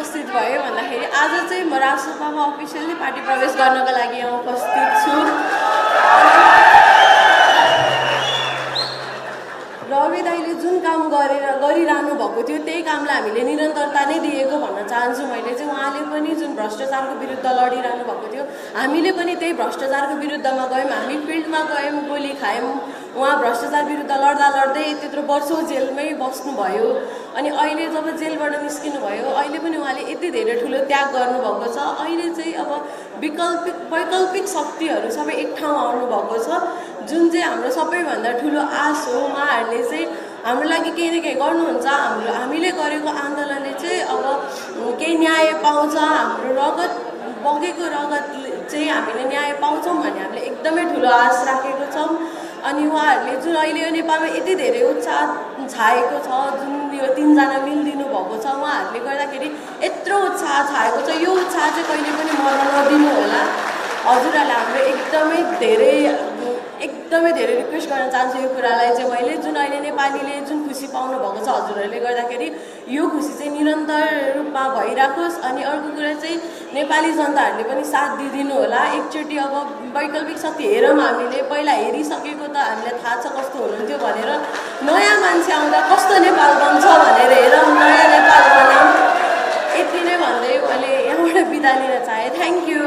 उपस्थित भएँ भन्दाखेरि आज चाहिँ म राजसभामा अफिसियल्ली पार्टी प्रवेश गर्नको लागि यहाँ उपस्थित छु। रवि दाइले जुन काम गरिरहनु भएको थियो त्यही कामलाई हामीले निरन्तरता नै दिएको भन्न चाहन्छु। मैले चाहिँ उहाँले पनि जुन भ्रष्टाचारको विरुद्ध लडिरहनु भएको थियो हामीले पनि त्यही भ्रष्टाचारको विरुद्धमा गयौँ, हामी फिल्डमा गयौँ, गोली खायौँ। उहाँ भ्रष्टाचार विरुद्ध लड्दा लड्दै त्यत्रो वर्षौँ जेलमै बस्नुभयो अनि अहिले जब जेलबाट निस्किनु भयो अहिले पनि उहाँले यति धेरै ठुलो त्याग गर्नुभएको छ। अहिले चाहिँ अब वैकल्पिक शक्तिहरू सबै एक ठाउँ आउनुभएको छ जुन चाहिँ हाम्रो सबैभन्दा ठुलो आश हो। उहाँहरूले चाहिँ हाम्रो लागि केही न केही गर्नुहुन्छ। हामीले गरेको आन्दोलनले चाहिँ अब केही न्याय पाउँछ, हाम्रो रगत बगेको रगत चाहिँ हामीले न्याय पाउँछौँ भन्ने हामीले एकदमै ठुलो आश राखेको छौँ। अनि उहाँहरूले जुन अहिले यो नेपालमा यति धेरै उत्साह छाएको छ, जुन यो 3 जना मिलिदिनु भएको छ, उहाँहरूले गर्दाखेरि यत्रो उत्साह छाएको छ। यो उत्साह चाहिँ कहिले पनि मर्न नदिनु होला। हजुरहरूलाई हाम्रो एकदमै धेरै रिक्वेस्ट गर्न चाहन्छु यो कुरालाई चाहिँ मैले, जुन अहिले नेपालीले जुन खुसी पाउनु भएको छ हजुरहरूले गर्दाखेरि यो खुसी चाहिँ निरन्तर रूपमा भइराखोस्। अनि अर्को कुरा चाहिँ नेपाली जनताहरूले पनि साथ दिइदिनु होला। एकचोटि अब वैकल्पिक शक्ति हेरौँ, हामीले पहिला हेरिसकेको त हामीलाई थाहा छ कस्तो हुनुहुन्थ्यो भनेर, नयाँ मान्छे आउँदा कस्तो नेपाल बन्छ भनेर हेरौँ, नयाँ नेपाल बनाऊँ। यति नै भन्दै मैले यहाँबाट बिदा लिन चाहेँ। Thank you.